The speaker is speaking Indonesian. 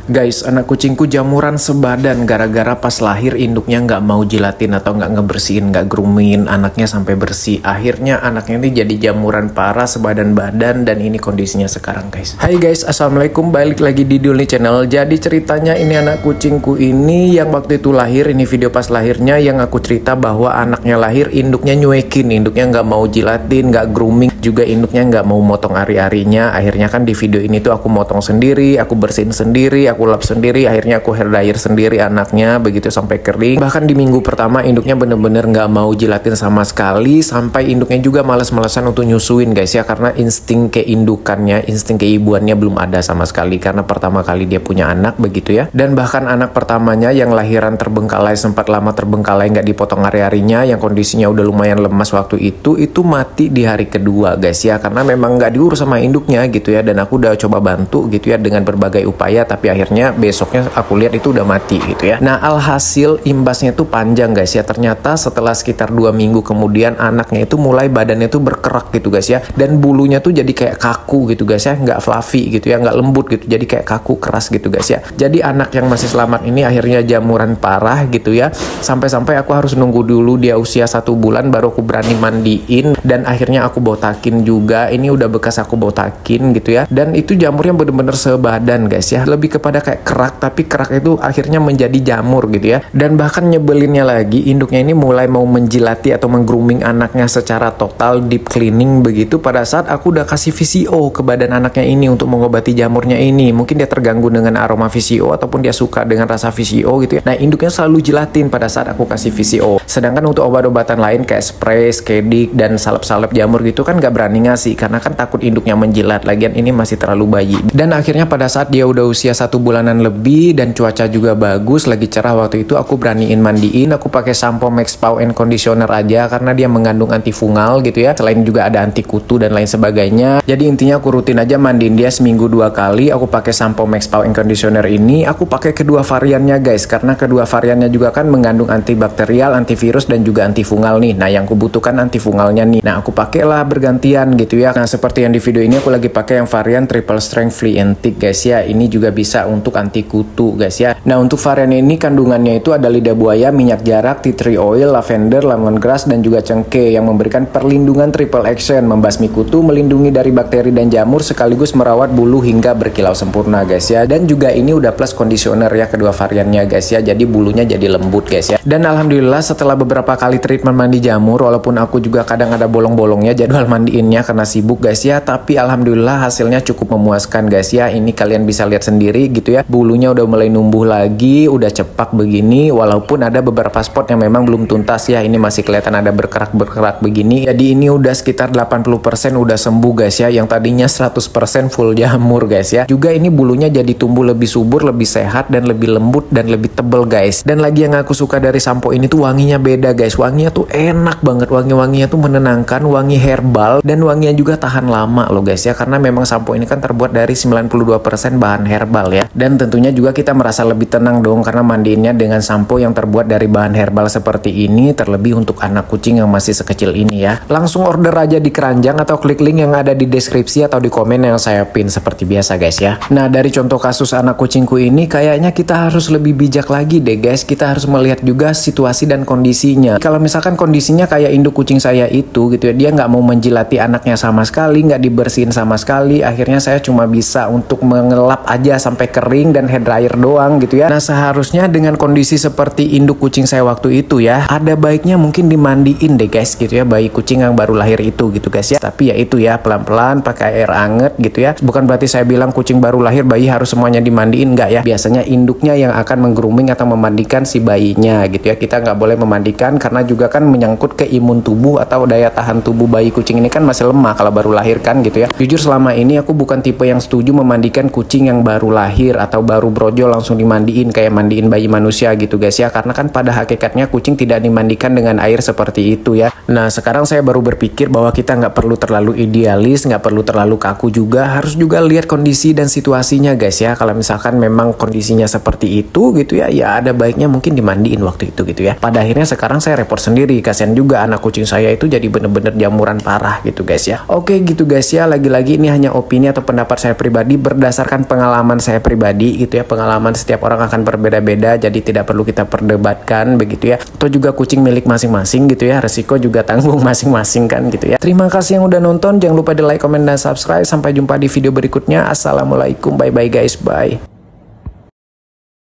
Guys, anak kucingku jamuran sebadan gara-gara pas lahir induknya nggak mau jilatin atau nggak ngebersihin, nggak grooming anaknya sampai bersih. Akhirnya anaknya ini jadi jamuran parah sebadan badan dan ini kondisinya sekarang guys. Hai guys, assalamualaikum, balik lagi di Dulni Channel. Jadi ceritanya ini anak kucingku ini yang waktu itu lahir, ini video pas lahirnya yang aku cerita bahwa anaknya lahir induknya nyuekin, induknya nggak mau jilatin, nggak grooming, juga induknya nggak mau motong ari-arinya. Akhirnya kan di video ini tuh aku motong sendiri, aku bersihin sendiri, aku lap sendiri, akhirnya aku hair dryer sendiri anaknya begitu sampai kering. Bahkan di minggu pertama induknya bener-bener nggak mau jilatin sama sekali, sampai induknya juga males-malesan untuk nyusuin guys ya, karena insting keindukannya, insting keibuannya belum ada sama sekali karena pertama kali dia punya anak begitu ya. Dan bahkan anak pertamanya yang lahiran terbengkalai, sempat lama terbengkalai, nggak dipotong ari-arinya, yang kondisinya udah lumayan lemas waktu itu mati di hari kedua guys ya, karena memang nggak diurus sama induknya gitu ya. Dan aku udah coba bantu gitu ya dengan berbagai upaya, tapi akhirnya besoknya aku lihat itu udah mati gitu ya. Nah alhasil imbasnya itu panjang guys ya. Ternyata setelah sekitar 2 minggu kemudian anaknya itu mulai badannya tuh berkerak gitu guys ya, dan bulunya tuh jadi kayak kaku gitu guys ya, nggak fluffy gitu ya, nggak lembut gitu, jadi kayak kaku keras gitu guys ya. Jadi anak yang masih selamat ini akhirnya jamuran parah gitu ya, sampai-sampai aku harus nunggu dulu dia usia 1 bulan baru aku berani mandiin, dan akhirnya aku botakin juga. Ini udah bekas aku botakin gitu ya, dan itu jamurnya bener-bener sebadan guys ya, lebih kepada kayak kerak, tapi kerak itu akhirnya menjadi jamur gitu ya. Dan bahkan nyebelinnya lagi, induknya ini mulai mau menjilati atau menggrooming anaknya secara total, deep cleaning begitu, pada saat aku udah kasih VCO ke badan anaknya ini untuk mengobati jamurnya ini. Mungkin dia terganggu dengan aroma VCO ataupun dia suka dengan rasa VCO gitu ya. Nah induknya selalu jilatin pada saat aku kasih VCO. Sedangkan untuk obat-obatan lain kayak spray, skedik, dan salep-salep jamur gitu kan gak berani ngasih karena kan takut induknya menjilat, lagian ini masih terlalu bayi. Dan akhirnya pada saat dia udah usia 1 bulanan lebih dan cuaca juga bagus, lagi cerah waktu itu, aku beraniin mandiin. Aku pakai sampo Max Pow and Conditioner aja karena dia mengandung antifungal gitu ya, selain juga ada anti kutu dan lain sebagainya. Jadi intinya aku rutin aja mandiin dia seminggu 2 kali. Aku pakai sampo Max Pow and Conditioner ini, aku pakai kedua variannya guys, karena kedua variannya juga kan mengandung antibakterial, antivirus, dan juga antifungal nih. Nah yang kubutuhkan antifungalnya nih, nah aku pakailah bergantian gitu ya. Nah seperti yang di video ini aku lagi pakai yang varian triple strength flea and tick guys ya, ini juga bisa untuk anti kutu guys ya. Nah untuk varian ini kandungannya itu ada lidah buaya, minyak jarak, tea tree oil, lavender, lemongrass, dan juga cengkeh yang memberikan perlindungan triple action, membasmi kutu, melindungi dari bakteri dan jamur, sekaligus merawat bulu hingga berkilau sempurna guys ya. Dan juga ini udah plus conditioner ya kedua variannya guys ya, jadi bulunya jadi lembut guys ya. Dan alhamdulillah setelah beberapa kali treatment mandi jamur, walaupun aku juga kadang ada bolong-bolongnya jadwal mandiinnya karena sibuk guys ya, tapi alhamdulillah hasilnya cukup memuaskan guys ya. Ini kalian bisa lihat sendiri gitu ya, bulunya udah mulai numbuh lagi, udah cepak begini, walaupun ada beberapa spot yang memang belum tuntas ya, ini masih kelihatan ada berkerak-berkerak begini. Jadi ini udah sekitar 80% udah sembuh guys ya, yang tadinya 100% full jamur guys ya. Juga ini bulunya jadi tumbuh lebih subur, lebih sehat, dan lebih lembut dan lebih tebel guys. Dan lagi yang aku suka dari sampo ini tuh wanginya beda guys, wanginya tuh enak banget, wangi-wanginya tuh menenangkan, wangi herbal, dan wanginya juga tahan lama loh guys ya, karena memang sampo ini kan terbuat dari 92% bahan herbal ya. Dan tentunya juga kita merasa lebih tenang dong karena mandiinnya dengan sampo yang terbuat dari bahan herbal seperti ini, terlebih untuk anak kucing yang masih sekecil ini ya. Langsung order aja di keranjang atau klik link yang ada di deskripsi atau di komen yang saya pin seperti biasa guys ya. Nah dari contoh kasus anak kucingku ini kayaknya kita harus lebih bijak lagi deh guys, kita harus melihat juga situasi dan kondisinya. Kalau misalkan kondisinya kayak induk kucing saya itu gitu ya, dia nggak mau menjilati anaknya sama sekali, nggak dibersihin sama sekali, akhirnya saya cuma bisa untuk mengelap aja sampai kering dan hair dryer doang gitu ya. Nah seharusnya dengan kondisi seperti induk kucing saya waktu itu ya, ada baiknya mungkin dimandiin deh guys gitu ya, bayi kucing yang baru lahir itu gitu guys ya. Tapi ya itu ya, pelan-pelan pakai air anget gitu ya. Bukan berarti saya bilang kucing baru lahir bayi harus semuanya dimandiin, enggak ya. Biasanya induknya yang akan menggrooming atau memandikan si bayinya gitu ya. Kita nggak boleh memandikan karena juga kan menyangkut ke imun tubuh atau daya tahan tubuh bayi kucing ini kan masih lemah kalau baru lahir kan gitu ya. Jujur selama ini aku bukan tipe yang setuju memandikan kucing yang baru lahir atau baru brojol langsung dimandiin kayak mandiin bayi manusia gitu guys ya, karena kan pada hakikatnya kucing tidak dimandikan dengan air seperti itu ya. Nah sekarang saya baru berpikir bahwa kita nggak perlu terlalu idealis, nggak perlu terlalu kaku juga, harus juga lihat kondisi dan situasinya guys ya. Kalau misalkan memang kondisinya seperti itu gitu ya, ya ada baiknya mungkin dimandiin waktu itu gitu ya. Pada akhirnya sekarang saya repot sendiri, kasihan juga anak kucing saya itu jadi bener-bener jamuran parah gitu guys ya. Oke gitu guys ya, lagi-lagi ini hanya opini atau pendapat saya pribadi berdasarkan pengalaman saya pribadi pribadi gitu ya. Pengalaman setiap orang akan berbeda-beda, jadi tidak perlu kita perdebatkan begitu ya. Atau juga kucing milik masing-masing gitu ya, resiko juga tanggung masing-masing kan gitu ya. Terima kasih yang udah nonton, jangan lupa di like, comment, dan subscribe. Sampai jumpa di video berikutnya. Assalamualaikum, bye bye guys, bye.